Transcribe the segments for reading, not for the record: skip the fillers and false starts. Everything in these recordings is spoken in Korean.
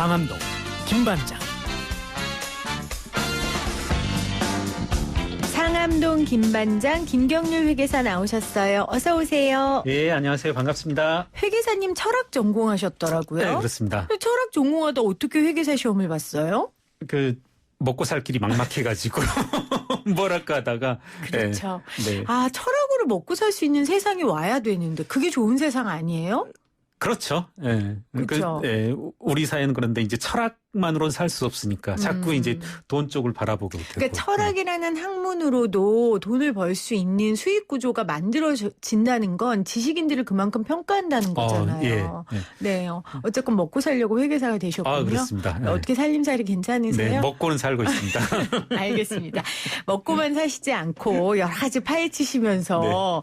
상암동 김반장. 상암동 김반장 김경률 회계사 나오셨어요. 어서 오세요. 예, 안녕하세요. 반갑습니다. 회계사님 철학 전공하셨더라고요. 네, 그렇습니다. 철학 전공하다 어떻게 회계사 시험을 봤어요? 먹고 살 길이 막막해가지고 뭐랄까 하다가. 그렇죠. 네. 아, 철학으로 먹고 살 수 있는 세상이 와야 되는데 그게 좋은 세상 아니에요? 그렇죠. 예. 그렇죠. 우리 사회는 그런데 이제 철학만으로는 살 수 없으니까 자꾸 이제 돈 쪽을 바라보게 되고. 그러니까 철학이라는 학문으로도 돈을 벌 수 있는 수익 구조가 만들어진다는 건 지식인들을 그만큼 평가한다는 거잖아요. 예. 네. 어쨌건 먹고 살려고 회계사가 되셨군요. 아, 그렇습니다. 네. 어떻게 살림살이 괜찮으세요? 네, 먹고는 살고 있습니다. 알겠습니다. 먹고만 사시지 않고 여러 가지 파헤치시면서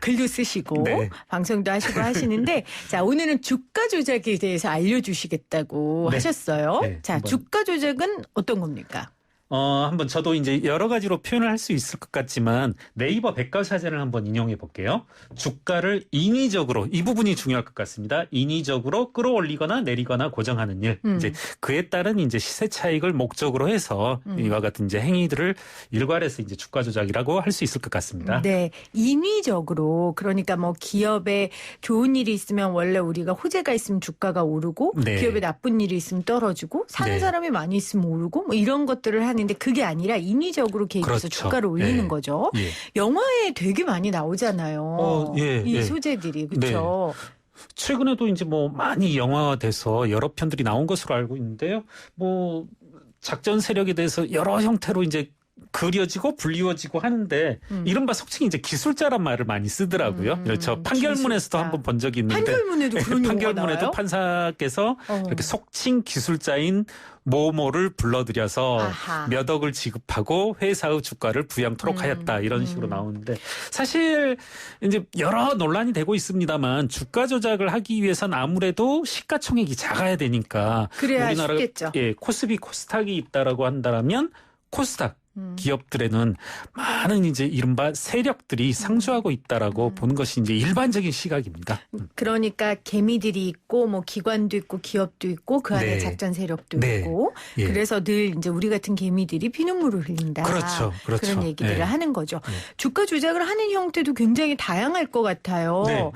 글도 쓰시고 네. 방송도 하시고 하시는데 자, 오늘은 주가 조작에 대해서 알려주시겠다고 네. 하셨어요. 네, 자, 한번. 주가 조작은 어떤 겁니까? 한번 저도 이제 여러 가지로 표현을 할 수 있을 것 같지만 네이버 백과사전을 한번 인용해 볼게요. 주가를 인위적으로, 이 부분이 중요할 것 같습니다. 인위적으로 끌어올리거나 내리거나 고정하는 일. 이제 그에 따른 이제 시세 차익을 목적으로 해서 이와 같은 이제 행위들을 일괄해서 이제 주가 조작이라고 할 수 있을 것 같습니다. 네. 인위적으로, 그러니까 뭐 기업에 좋은 일이 있으면 원래 우리가 호재가 있으면 주가가 오르고 네. 기업에 나쁜 일이 있으면 떨어지고 사는 네. 사람이 많이 있으면 오르고 뭐 이런 것들을 하는데 그게 아니라 인위적으로 개입해서 그렇죠. 주가를 올리는 네. 거죠. 예. 영화에 되게 많이 나오잖아요. 예, 이 예. 소재들이. 그렇죠. 최근에도 이제 뭐 많이 영화화돼서 여러 편들이 나온 것으로 알고 있는데요. 뭐 작전 세력에 대해서 여러 형태로 이제 그려지고 불리워지고 하는데 이른바 속칭 이제 기술자란 말을 많이 쓰더라고요. 그렇죠. 판결문에서도 기술자. 한번 본 적이 있는데 판결문에도 그런 용어가 판결문에도 나와요? 판사께서 이렇게 속칭 기술자인 모모를 불러들여서 아하. 몇 억을 지급하고 회사의 주가를 부양토록 하였다 이런 식으로 나오는데 사실 이제 여러 논란이 되고 있습니다만 주가 조작을 하기 위해선 아무래도 시가총액이 작아야 되니까 그래야 우리나라가 쉽겠죠. 코스피 코스닥이 있다라고 한다면 코스닥 기업들에는 많은 이제 이른바 세력들이 상주하고 있다라고 보는 것이 이제 일반적인 시각입니다. 그러니까 개미들이 있고 뭐 기관도 있고 기업도 있고 그 안에 네. 작전 세력도 네. 있고 예. 그래서 늘 이제 우리 같은 개미들이 피눈물을 흘린다. 그렇죠. 그렇죠. 런 얘기들을 네. 하는 거죠. 주가 조작을 하는 형태도 굉장히 다양할 것 같아요. 네.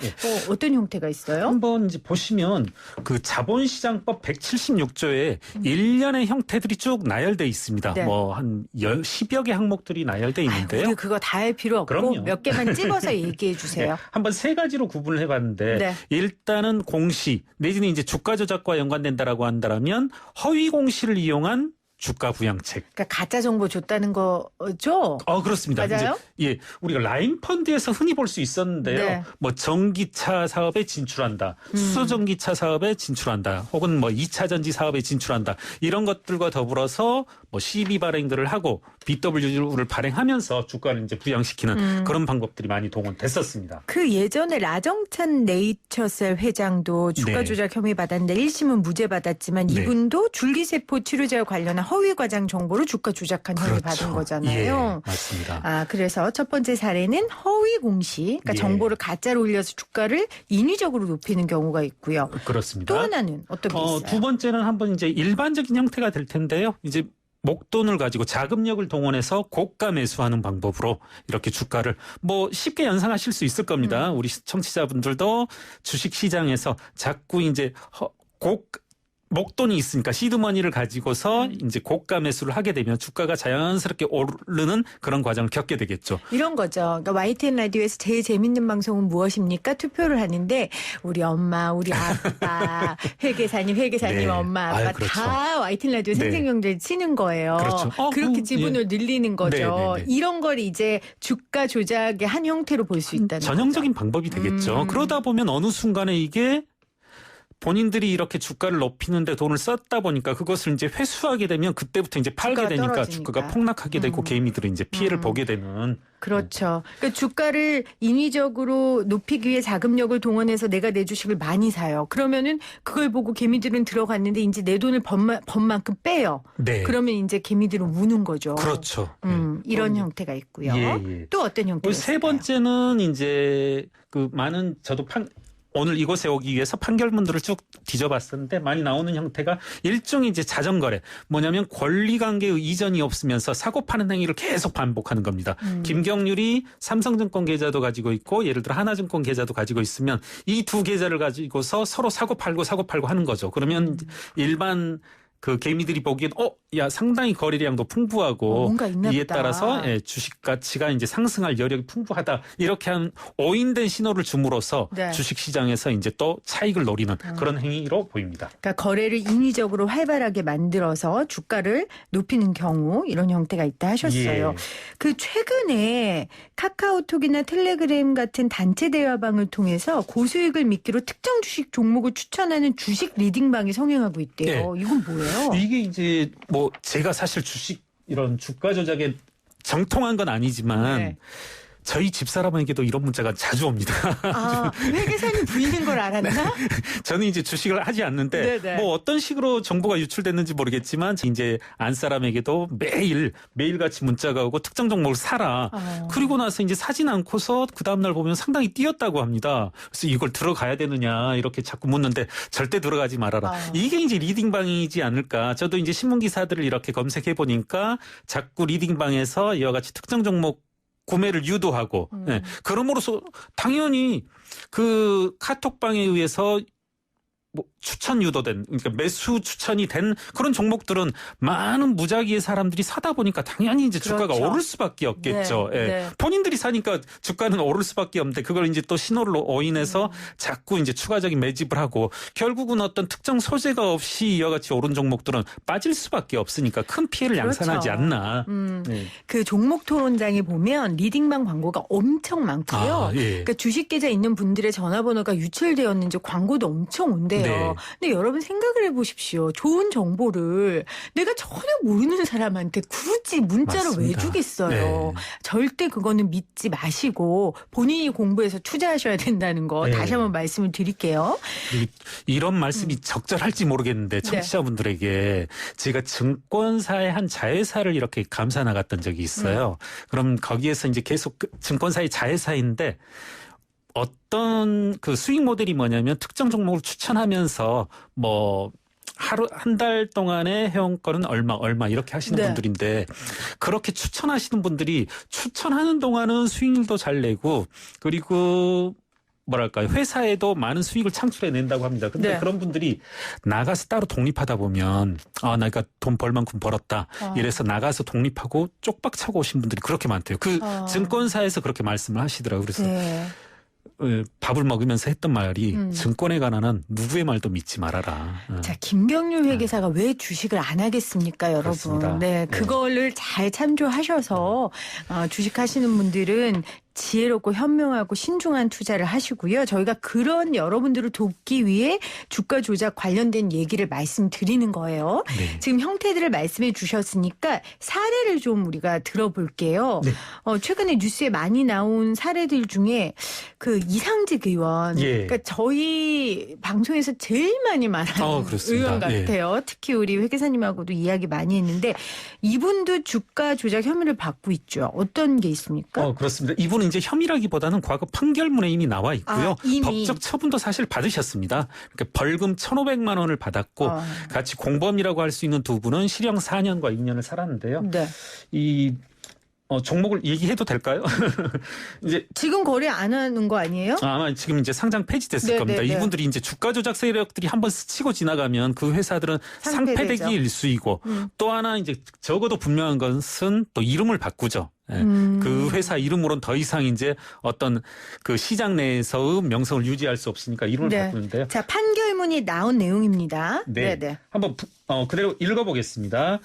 어떤 형태가 있어요? 한번 이제 보시면 그 자본시장법 176조에 일련의 형태들이 쭉 나열돼 있습니다. 네. 뭐 한 10여 개 항목들이 나열돼 있는데요. 우리 그거 다 할 필요 없고 그럼요. 몇 개만 찍어서 얘기해 주세요. 네, 한번 세 가지로 구분을 해봤는데 네. 일단은 공시 내지는 이제 주가 조작과 연관된다라고 한다면 허위 공시를 이용한 주가 부양책. 그러니까 가짜 정보 줬다는 거죠? 그렇습니다. 맞아요? 이제 우리가 라인 펀드에서 흔히 볼 수 있었는데요. 네. 뭐 전기차 사업에 진출한다. 수소전기차 사업에 진출한다. 혹은 뭐 2차 전지 사업에 진출한다. 이런 것들과 더불어서 뭐 CB 발행들을 하고 BW를 발행하면서 주가를 이제 부양시키는 그런 방법들이 많이 동원됐었습니다. 그 예전에 라정찬 네이처셀 회장도 주가 네. 조작 혐의 받았는데 1심은 무죄 받았지만 네. 이분도 줄기세포 치료제와 관련한 허위 과장 정보를 주가 조작한 혐의 받은 거잖아요. 예, 맞습니다. 아, 그래서 첫 번째 사례는 허위 공시, 그러니까 예. 정보를 정보를 가짜로 올려서 주가를 인위적으로 높이는 경우가 있고요. 그렇습니다. 또 하나는 어떤 게 있어요? 두 번째는 한번 이제 일반적인 형태가 될 텐데요. 이제 목돈을 가지고 자금력을 동원해서 고가 매수하는 방법으로 이렇게 주가를 뭐 쉽게 연상하실 수 있을 겁니다. 우리 청취자분들도 주식 시장에서 자꾸 이제 목돈이 있으니까 시드머니를 가지고서 이제 고가 매수를 하게 되면 주가가 자연스럽게 오르는 그런 과정을 겪게 되겠죠. 이런 거죠. 그러니까 YTN 라디오에서 제일 재밌는 방송은 무엇입니까? 투표를 하는데 우리 엄마, 우리 아빠, 회계사님, 네. 엄마, 아빠 아유, 그렇죠. 다 YTN 라디오 네. 생생경제를 치는 거예요. 그렇죠. 그렇게 지분을 늘리는 거죠. 네, 네. 이런 걸 이제 주가 조작의 한 형태로 볼 수 있다는 전형적인 방법이 되겠죠. 그러다 보면 어느 순간에 이게 본인들이 이렇게 주가를 높이는데 돈을 썼다 보니까 그것을 이제 회수하게 되면 그때부터 이제 팔게 주가가 되니까 떨어지니까. 주가가 폭락하게 되고 개미들은 이제 피해를 보게 되는. 그렇죠. 그러니까 주가를 인위적으로 높이기 위해 자금력을 동원해서 내가 내 주식을 많이 사요. 그러면은 그걸 보고 개미들은 들어갔는데 이제 내 돈을 번 만큼 빼요. 네. 그러면 이제 개미들은 우는 거죠. 그렇죠. 이런 형태가 있고요. 예. 또 어떤 형태가 세 있을까요? 번째는 이제 그 많은 저도 오늘 이곳에 오기 위해서 판결문들을 쭉 뒤져봤었는데 많이 나오는 형태가 일종의 이제 자전거래. 뭐냐면 권리관계의 이전이 없으면서 사고 파는 행위를 계속 반복하는 겁니다. 김경률이 삼성증권 계좌도 가지고 있고 예를 들어 하나증권 계좌도 가지고 있으면 이 두 계좌를 가지고서 서로 사고 팔고 하는 거죠. 그러면 일반 그 개미들이 보기엔 야 상당히 거래량도 풍부하고 뭔가 있나 이에 보다. 따라서 주식 가치가 이제 상승할 여력이 풍부하다 이렇게 한 오인된 신호를 줌으로써 네. 주식 시장에서 이제 또 차익을 노리는 그런 행위로 보입니다. 그러니까 거래를 인위적으로 활발하게 만들어서 주가를 높이는 경우 이런 형태가 있다 하셨어요. 예. 그 최근에 카카오톡이나 텔레그램 같은 단체 대화방을 통해서 고수익을 미끼로 특정 주식 종목을 추천하는 주식 리딩방이 성행하고 있대요. 이건 뭐예요? 이게 이제 뭐 제가 사실 주식 이런 주가 조작에 정통한 건 아니지만 네. 저희 집사람에게도 이런 문자가 자주 옵니다. 아, 회계사님 부인인 걸 알았나? 저는 이제 주식을 하지 않는데 네네. 뭐 어떤 식으로 정보가 유출됐는지 모르겠지만 이제 안 사람에게도 매일같이 문자가 오고 특정 종목을 사라. 그리고 나서 이제 사진 않고서 그 다음날 보면 상당히 뛰었다고 합니다. 그래서 이걸 들어가야 되느냐 이렇게 자꾸 묻는데 절대 들어가지 말아라. 이게 이제 리딩방이지 않을까. 저도 이제 신문기사들을 이렇게 검색해 보니까 자꾸 리딩방에서 이와 같이 특정 종목 구매를 유도하고 그럼으로써 당연히 그 카톡방에 의해서 뭐 추천 유도된 그러니까 매수 추천이 된 그런 종목들은 많은 무작위의 사람들이 사다 보니까 당연히 이제 주가가 그렇죠. 오를 수밖에 없겠죠. 네, 예. 네. 본인들이 사니까 주가는 오를 수밖에 없는데 그걸 이제 또 신호를 오인해서 자꾸 이제 추가적인 매집을 하고 결국은 어떤 특정 소재가 없이 이와 같이 오른 종목들은 빠질 수밖에 없으니까 큰 피해를 그렇죠. 양산하지 않나. 네. 그 종목 토론장에 보면 리딩방 광고가 엄청 많고요. 예. 그러니까 주식 계좌 있는 분들의 전화번호가 유출되었는지 광고도 엄청 온대요. 네. 근데 여러분 생각을 해보십시오. 좋은 정보를 내가 전혀 모르는 사람한테 굳이 문자로 왜 맞습니다. 주겠어요. 네. 절대 그거는 믿지 마시고 본인이 공부해서 투자하셔야 된다는 거 네. 다시 한번 말씀을 드릴게요. 그리고 이런 말씀이 적절할지 모르겠는데 청취자분들에게 제가 증권사의 한 자회사를 이렇게 감사 나갔던 적이 있어요. 그럼 거기에서 이제 계속 증권사의 자회사인데 어떤 그 수익 모델이 뭐냐면 특정 종목을 추천하면서 뭐 하루 한 달 동안의 회원권은 얼마 이렇게 하시는 네. 분들인데 그렇게 추천하시는 분들이 추천하는 동안은 수익률도 잘 내고 그리고 뭐랄까요 회사에도 많은 수익을 창출해낸다고 합니다. 근데 네. 그런 분들이 나가서 따로 독립하다 보면 내가 돈 벌 만큼 벌었다. 이래서 나가서 독립하고 쪽박 차고 오신 분들이 그렇게 많대요. 그 증권사에서 그렇게 말씀을 하시더라고요. 그래서 네. 밥을 먹으면서 했던 말이 증권에 관한은 누구의 말도 믿지 말아라. 자, 김경률 회계사가 왜 주식을 안 하겠습니까, 여러분? 그렇습니다. 네, 그거를 잘 참조하셔서 주식하시는 분들은 지혜롭고 현명하고 신중한 투자를 하시고요. 저희가 그런 여러분들을 돕기 위해 주가 조작 관련된 얘기를 말씀드리는 거예요. 네. 지금 형태들을 말씀해 주셨으니까 사례를 좀 우리가 들어볼게요. 네. 최근에 뉴스에 많이 나온 사례들 중에 그 이상직 의원, 예. 그러니까 저희 방송에서 제일 많이 말하는 그렇습니다. 의원 같아요. 특히 우리 회계사님하고도 이야기 많이 했는데 이분도 주가 조작 혐의를 받고 있죠. 어떤 게 있습니까? 그렇습니다. 이분은 이제 혐의라기보다는 과거 판결문에 이미 나와 있고요. 이미. 법적 처분도 사실 받으셨습니다. 그러니까 벌금 1,500만 원을 받았고 같이 공범이라고 할 수 있는 두 분은 실형 4년과 2년을 살았는데요. 네. 이 종목을 얘기해도 될까요? 이제 지금 거래 안 하는 거 아니에요? 아마 지금 이제 상장 폐지됐을 네, 겁니다. 네, 네. 이분들이 이제 주가 조작 세력들이 한번 스치고 지나가면 그 회사들은 상폐되죠. 상폐되기 일쑤이고 또 하나 이제 적어도 분명한 것은 또 이름을 바꾸죠. 예. 그 회사 이름으로는 더 이상 이제 어떤 그 시장 내에서의 명성을 유지할 수 없으니까 이름을 네. 바꾸는데요. 자, 판결문이 나온 내용입니다. 네. 네. 한번 그대로 읽어보겠습니다.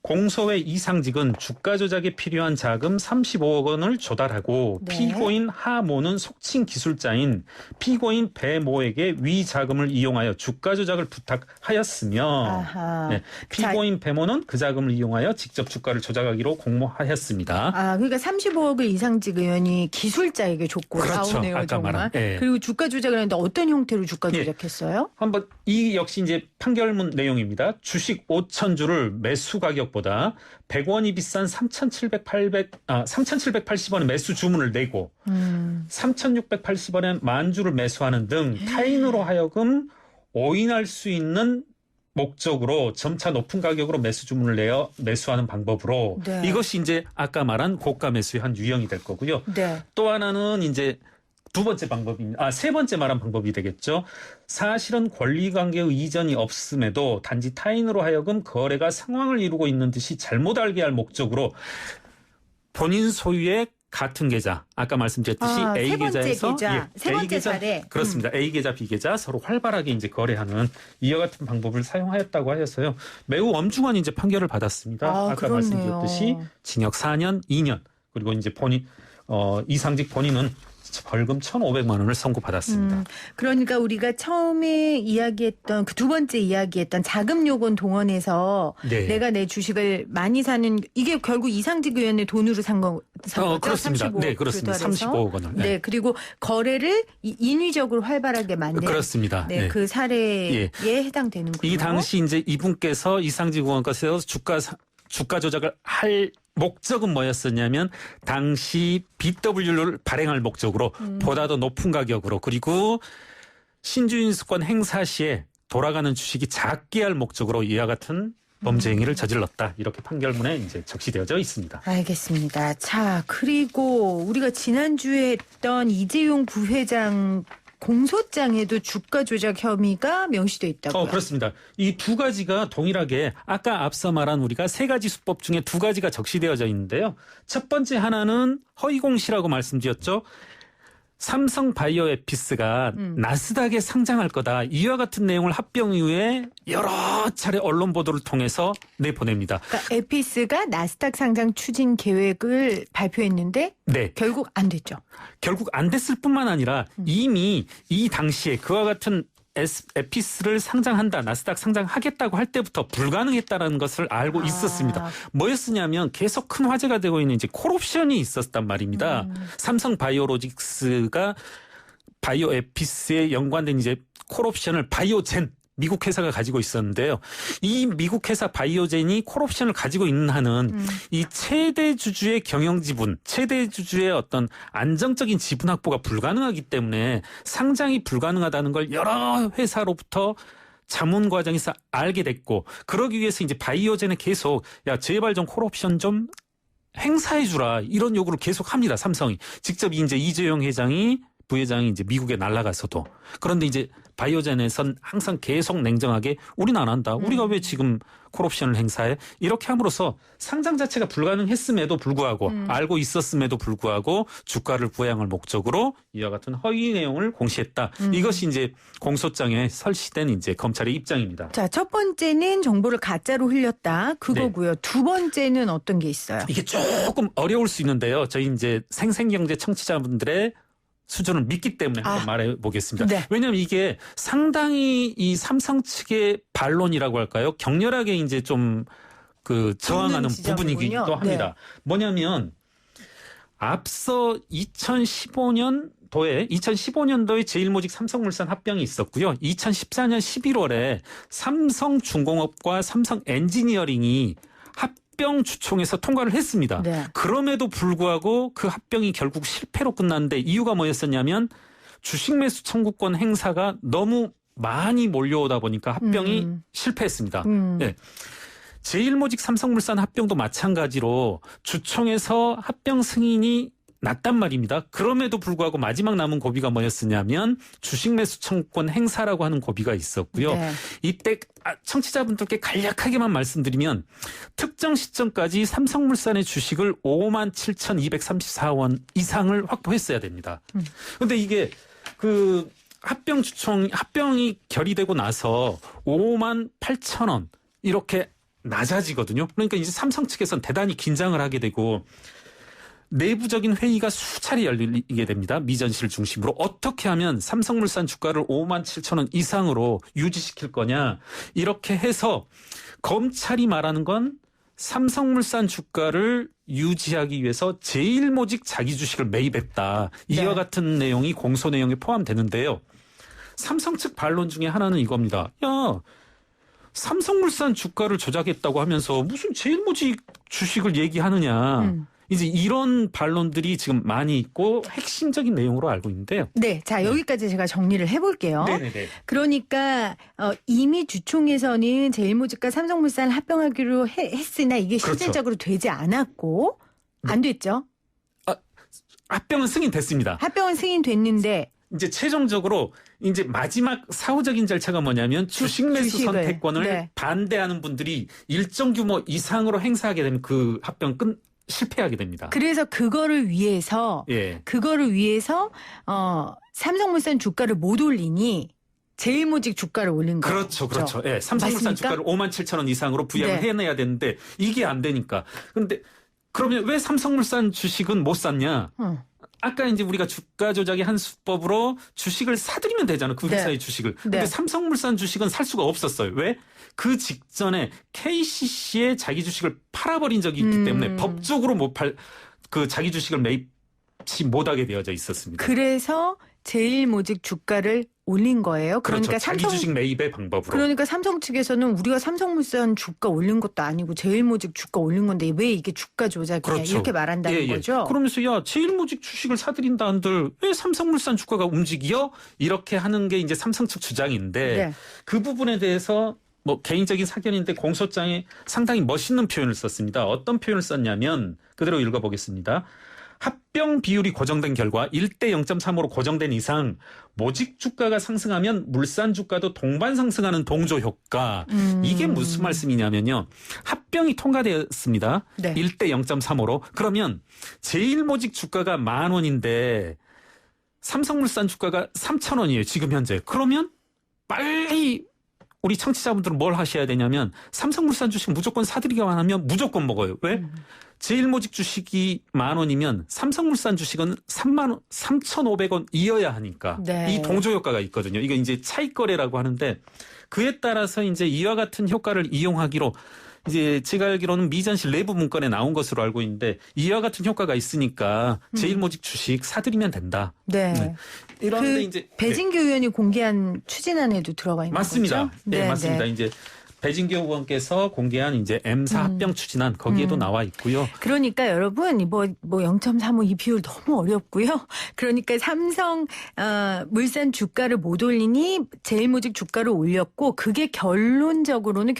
공소의 이상직은 주가 조작에 필요한 자금 35억 원을 조달하고 네. 피고인 하모는 속칭 기술자인 피고인 배모에게 위 자금을 이용하여 주가 조작을 부탁하였으며 아하. 네, 피고인 배모는 그 자금을 이용하여 직접 주가를 조작하기로 공모하였습니다. 그러니까 35억을 이상직 의원이 기술자에게 줬고 그렇죠. 나오네요, 아까 정말. 말한. 네. 그리고 주가 조작을 했는데 어떤 형태로 주가 예. 조작했어요? 한번 이 역시 이제 판결문 내용입니다. 주식 5천 주를 매수 가격 가격보다 100원이 비싼 3,780원의 매수 주문을 내고 3,680원에 만주를 매수하는 등 타인으로 하여금 오인할 수 있는 목적으로 점차 높은 가격으로 매수 주문을 내어 매수하는 방법으로 네. 이것이 이제 아까 말한 고가 매수의 한 유형이 될 거고요. 네. 또 하나는 이제 세 번째 말한 방법이 되겠죠. 사실은 권리관계의 이전이 없음에도 단지 타인으로 하여금 거래가 상황을 이루고 있는 듯이 잘못 알게 할 목적으로 본인 소유의 같은 계좌, 아까 말씀드렸듯이 A 세 번째 계좌에서 계좌, 세 번째 A 계좌, 사례. 그렇습니다. A 계좌, B 계좌 서로 활발하게 이제 거래하는 이와 같은 방법을 사용하였다고 하여서요. 매우 엄중한 이제 판결을 받았습니다. 아까 그렇네요. 말씀드렸듯이 징역 4년, 2년 그리고 이제 이상직 본인은 벌금 1,500만 원을 선고받았습니다. 그러니까 우리가 처음에 이야기했던 그 두 번째 이야기했던 자금 요건 동원해서 네. 내가 내 주식을 많이 사는 이게 결국 이상직 의원의 돈으로 산 거죠? 그렇습니다. 35억 네, 그렇습니다. 조달해서. 35억 원을. 네. 그리고 거래를 인위적으로 활발하게 만든 그렇습니다. 네, 네. 그 사례에 해당되는군요. 이 당시 이제 이분께서 이상직 의원께서 주가 조작을 할 목적은 뭐였었냐면 당시 BW를 발행할 목적으로 보다 더 높은 가격으로 그리고 신주인수권 행사 시에 돌아가는 주식이 작게 할 목적으로 이와 같은 범죄 행위를 저질렀다. 이렇게 판결문에 이제 적시되어져 있습니다. 알겠습니다. 자, 그리고 우리가 지난주에 했던 이재용 부회장 공소장에도 주가 조작 혐의가 명시돼 있다고요. 그렇습니다. 이 두 가지가 동일하게 아까 앞서 말한 우리가 세 가지 수법 중에 두 가지가 적시되어져 있는데요. 첫 번째 하나는 허위공시라고 말씀드렸죠. 삼성바이오에피스가 나스닥에 상장할 거다. 이와 같은 내용을 합병 이후에 여러 차례 언론 보도를 통해서 내보냅니다. 그러니까 에피스가 나스닥 상장 추진 계획을 발표했는데 네. 결국 안 됐죠. 결국 안 됐을 뿐만 아니라 이미 이 당시에 그와 같은 에피스를 상장한다, 나스닥 상장하겠다고 할 때부터 불가능했다는 것을 알고 있었습니다. 뭐였으냐면 계속 큰 화제가 되고 있는 이제 콜옵션이 있었단 말입니다. 삼성 바이오로직스가 바이오에피스에 연관된 이제 콜옵션을 바이오젠 미국 회사가 가지고 있었는데요. 이 미국 회사 바이오젠이 콜옵션을 가지고 있는 한은 이 최대 주주의 경영 지분, 최대 주주의 어떤 안정적인 지분 확보가 불가능하기 때문에 상장이 불가능하다는 걸 여러 회사로부터 자문 과정에서 알게 됐고 그러기 위해서 이제 바이오젠에 계속 야 제발 좀 콜옵션 좀 행사해 주라 이런 요구를 계속 합니다. 삼성이 직접 이제 이재용 부회장이 이제 미국에 날아가서도 그런데 이제 바이오젠에선 항상 계속 냉정하게 우리는 안 한다. 우리가 왜 지금 콜옵션을 행사해? 이렇게 함으로써 상장 자체가 불가능했음에도 불구하고 알고 있었음에도 불구하고 주가를 부양할 목적으로 이와 같은 허위 내용을 공시했다. 이것이 이제 공소장에 설치된 이제 검찰의 입장입니다. 자, 첫 번째는 정보를 가짜로 흘렸다. 그거고요. 두 번째는 어떤 게 있어요? 이게 조금 어려울 수 있는데요. 저희 이제 생생경제 청취자분들의 수준을 믿기 때문에 한번 말해 보겠습니다. 네. 왜냐하면 이게 상당히 이 삼성 측의 반론이라고 할까요? 격렬하게 이제 좀 그 저항하는 부분이기도 합니다. 네. 뭐냐면 앞서 2015년도에 제일모직 삼성물산 합병이 있었고요. 2014년 11월에 삼성중공업과 삼성엔지니어링이 합병 주총에서 통과를 했습니다. 네. 그럼에도 불구하고 그 합병이 결국 실패로 끝났는데 이유가 뭐였었냐면 주식 매수 청구권 행사가 너무 많이 몰려오다 보니까 합병이 실패했습니다. 네. 제일모직 삼성물산 합병도 마찬가지로 주총에서 합병 승인이 났단 말입니다. 그럼에도 불구하고 마지막 남은 고비가 뭐였었냐면 주식 매수 청구권 행사라고 하는 고비가 있었고요. 네. 이때 청취자분들께 간략하게만 말씀드리면 특정 시점까지 삼성물산의 주식을 57,234원 이상을 확보했어야 됩니다. 그런데 이게 그 합병이 결의되고 나서 58,000원 이렇게 낮아지거든요. 그러니까 이제 삼성 측에서는 대단히 긴장을 하게 되고 내부적인 회의가 수차례 열리게 됩니다. 미전시를 중심으로 어떻게 하면 삼성물산 주가를 57,000원 이상으로 유지시킬 거냐. 이렇게 해서 검찰이 말하는 건 삼성물산 주가를 유지하기 위해서 제일모직 자기 주식을 매입했다. 이와 네. 같은 내용이 공소 내용에 포함되는데요. 삼성 측 반론 중에 하나는 이겁니다. 야, 삼성물산 주가를 조작했다고 하면서 무슨 제일모직 주식을 얘기하느냐. 이제 이런 반론들이 지금 많이 있고 핵심적인 내용으로 알고 있는데요. 네, 자 여기까지 제가 정리를 해볼게요. 네네네. 그러니까 이미 주총에서는 제일모직과 삼성물산을 합병하기로 했으나 이게 그렇죠. 실질적으로 되지 않았고 안 됐죠. 합병은 승인됐습니다. 합병은 승인됐는데 이제 최종적으로 이제 마지막 사후적인 절차가 뭐냐면 주식 매수 주식을, 선택권을 네. 반대하는 분들이 일정 규모 이상으로 행사하게 되면 그 합병 실패하게 됩니다. 그래서 그거를 위해서 예. 삼성물산 주가를 못 올리니 제일모직 주가를 올린 거죠. 그렇죠, 그렇죠. 예, 삼성물산 맞습니까? 주가를 57,000원 이상으로 부양을 네. 해내야 되는데 이게 안 되니까. 그런데 그러면 왜 삼성물산 주식은 못 샀냐? 아까 이제 우리가 주가 조작의 한 수법으로 주식을 사들이면 되잖아요. 그 회사의 네. 주식을. 근데 네. 삼성물산 주식은 살 수가 없었어요. 왜? 그 직전에 KCC에 자기 주식을 팔아버린 적이 있기 때문에 법적으로 그 자기 주식을 매입치 못하게 되어져 있었습니다. 그래서 제일모직 주가를 올린 거예요. 그렇죠. 그러니까 자기 주식 매입의 방법으로. 그러니까 삼성 측에서는 우리가 삼성물산 주가 올린 것도 아니고 제일모직 주가 올린 건데 왜 이게 주가 조작이냐 그렇죠. 이렇게 말한다는 거죠. 그러면서 야 제일모직 주식을 사들인다 한들 왜 삼성물산 주가가 움직여? 이렇게 하는 게 이제 삼성 측 주장인데 네. 그 부분에 대해서 뭐 개인적인 사견인데 공소장에 상당히 멋있는 표현을 썼습니다. 어떤 표현을 썼냐면 그대로 읽어보겠습니다. 합병 비율이 고정된 결과 1대 0.3으로 고정된 이상 모직 주가가 상승하면 물산 주가도 동반 상승하는 동조 효과. 이게 무슨 말씀이냐면요. 합병이 통과되었습니다. 네. 1대 0.35로. 그러면 제일모직 주가가 10,000원인데 삼성물산 주가가 3,000원이에요. 지금 현재. 그러면 빨리 우리 청취자분들은 뭘 하셔야 되냐면 삼성물산 주식 무조건 사들이기만 하면 무조건 먹어요. 왜? 제일모직 주식이 10,000원이면 삼성물산 주식은 3,500원이어야 하니까 네. 이 동조 효과가 있거든요. 이거 이제 차익 거래라고 하는데 그에 따라서 이제 이와 같은 효과를 이용하기로 이제 제가 알기로는 미전실 내부 문건에 나온 것으로 알고 있는데 이와 같은 효과가 있으니까 제일모직 주식 사들이면 된다. 네. 네. 이런데 그 이제 배진규 의원이 공개한 추진안에도 들어가 있는 맞습니다. 거죠? 네, 맞습니다. 이제 배진규 의원께서 공개한 이제 M사 합병 추진안 거기에도 나와 있고요. 그러니까 여러분 뭐 0.35 이 비율 너무 어렵고요. 그러니까 삼성 물산 주가를 못 올리니 제일모직 주가를 올렸고 그게 결과론적으로는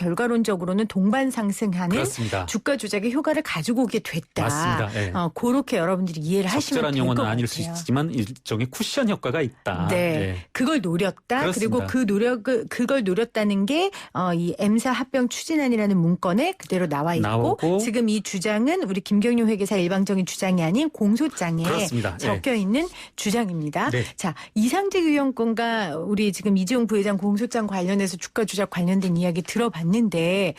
동반 상승하는 그렇습니다. 주가 조작의 효과를 가지고 오게 됐다. 맞습니다. 네. 그렇게 여러분들이 이해를 하시면 적절한 될 것 용어는 같아요. 아닐 수 있지만 일종의 쿠션 효과가 있다. 네. 그걸 노렸다. 그렇습니다. 그리고 그걸 노렸다는 게 이 M사 합병 추진안이라는 문건에 그대로 나와 있고 나오고. 지금 이 주장은 우리 김경룡 회계사 일방적인 주장이 아닌 공소장에 그렇습니다. 적혀 있는 주장입니다. 네. 자, 이상직 의원권과 우리 지금 이재용 부회장 공소장 관련해서 주가 조작 관련된 이야기 들어봤는데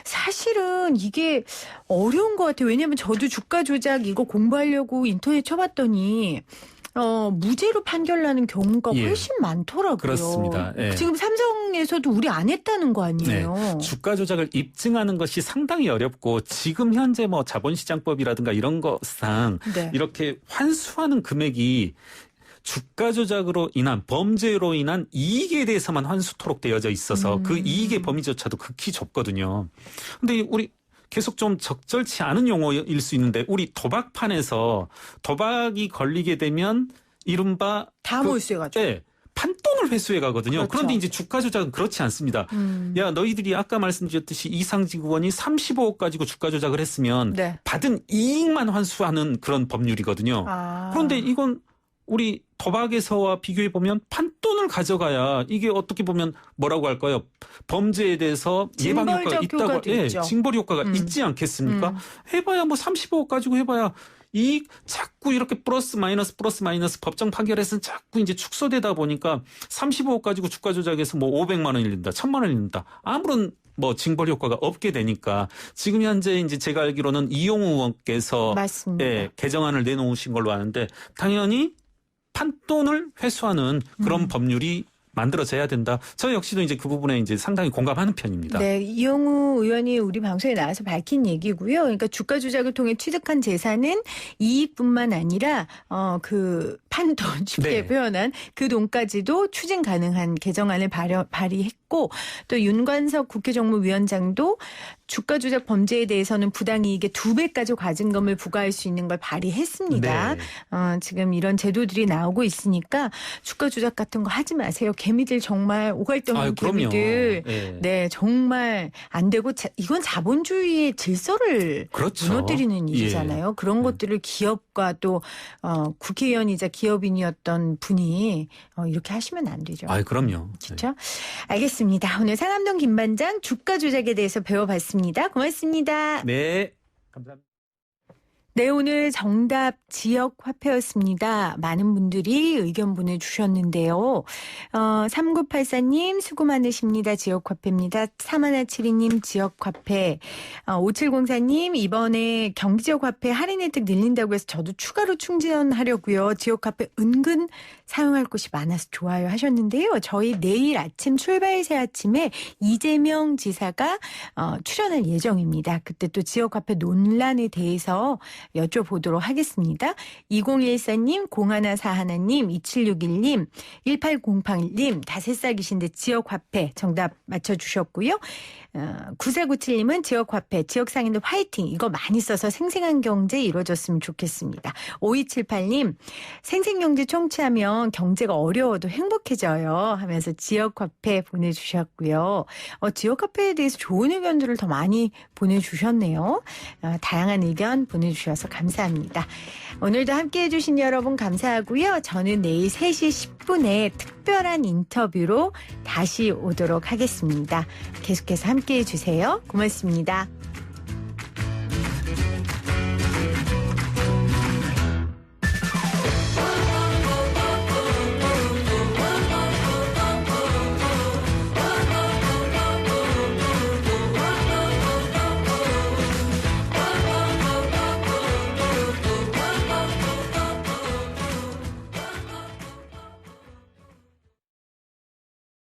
사실은 이게 어려운 것 같아요. 왜냐하면 저도 주가 조작 이거 공부하려고 인터넷 쳐봤더니 무죄로 판결나는 경우가 예. 훨씬 많더라고요. 그렇습니다. 예. 지금 삼성에서도 우리 안 했다는 거 아니에요? 주가 조작을 입증하는 것이 상당히 어렵고 지금 현재 뭐 자본시장법이라든가 이런 것상 네. 이렇게 환수하는 금액이 주가 조작으로 인한 범죄로 인한 이익에 대해서만 환수토록 되어져 있어서 그 이익의 범위조차도 극히 좁거든요. 근데 우리 계속 좀 적절치 않은 용어일 수 있는데 우리 도박판에서 도박이 걸리게 되면 이른바 다 몰수해가지고. 네, 판돈을 회수해 가거든요. 그렇죠. 그런데 이제 주가 조작은 그렇지 않습니다. 야, 너희들이 아까 말씀드렸듯이 이상직 의원이 35억 가지고 주가 조작을 했으면 네. 받은 이익만 환수하는 그런 법률이거든요. 그런데 이건 우리 도박에서와 비교해 보면 판돈을 가져가야 이게 어떻게 보면 뭐라고 할까요? 범죄에 대해서 예방 효과가 징벌적 있다고, 효과도 있죠. 징벌 효과가 있지 않겠습니까? 해봐야 뭐 35억 가지고 해봐야 이익 자꾸 이렇게 플러스 마이너스 법정 판결에서는 자꾸 이제 축소되다 보니까 35억 가지고 주가 조작해서 뭐 500만 원 잃는다, 1000만 원 잃는다. 아무런 뭐 징벌 효과가 없게 되니까 지금 현재 이제 제가 알기로는 이용우 의원께서 맞습니다. 예, 개정안을 내놓으신 걸로 아는데 당연히 판돈을 회수하는 그런 법률이 만들어져야 된다. 저 역시도 이제 그 부분에 이제 상당히 공감하는 편입니다. 네, 이용우 의원이 우리 방송에 나와서 밝힌 얘기고요. 그러니까 주가 조작을 통해 취득한 재산은 이익뿐만 아니라 그 판돈 쉽게 네. 표현한 그 돈까지도 추진 가능한 개정안을 발의했고 하셨고 또 윤관석 국회 정무위원장도 주가 조작 범죄에 대해서는 부당이익의 2배까지 과징금을 부과할 수 있는 걸 발의했습니다. 네. 지금 이런 제도들이 나오고 있으니까 주가 조작 같은 거 하지 마세요. 개미들 정말 오갈돈 아유, 그럼요. 개미들. 예. 네, 정말 안 되고 이건 자본주의의 질서를 그렇죠. 무너뜨리는 일이잖아요. 그런 것들을 기업과 또 국회의원이자 기업인이었던 분이 이렇게 하시면 안 되죠. 아유, 그럼요. 그렇죠? 알겠습니다. 오늘 상암동 김반장 주가 조작에 대해서 배워봤습니다. 고맙습니다. 네. 감사합니다. 네, 오늘 정답 지역화폐였습니다. 많은 분들이 의견 보내주셨는데요. 3984님 수고 많으십니다. 지역화폐입니다. 3172님 지역화폐. 5704님 이번에 경기지역화폐 할인 혜택 늘린다고 해서 저도 추가로 충전하려고요. 지역화폐 은근 사용할 곳이 많아서 좋아요 하셨는데요. 저희 내일 아침 출발 새 아침에 이재명 지사가 출연할 예정입니다. 그때 또 지역화폐 논란에 대해서 여쭤보도록 하겠습니다. 2014님, 0141님, 2761님, 1808님 다 새싹이신데 지역화폐 정답 맞춰주셨고요. 9497님은 지역화폐, 지역상인들 화이팅 이거 많이 써서 생생한 경제 이루어졌으면 좋겠습니다. 5278님 생생경제 청취하면 경제가 어려워도 행복해져요 하면서 지역화폐 보내주셨고요. 지역화폐에 대해서 좋은 의견들을 더 많이 보내주셨네요. 다양한 의견 보내주셔서 감사합니다. 오늘도 함께해 주신 여러분 감사하고요. 저는 내일 3시 10분에 특별한 인터뷰로 다시 오도록 하겠습니다. 계속해서 함께해 주세요. 고맙습니다.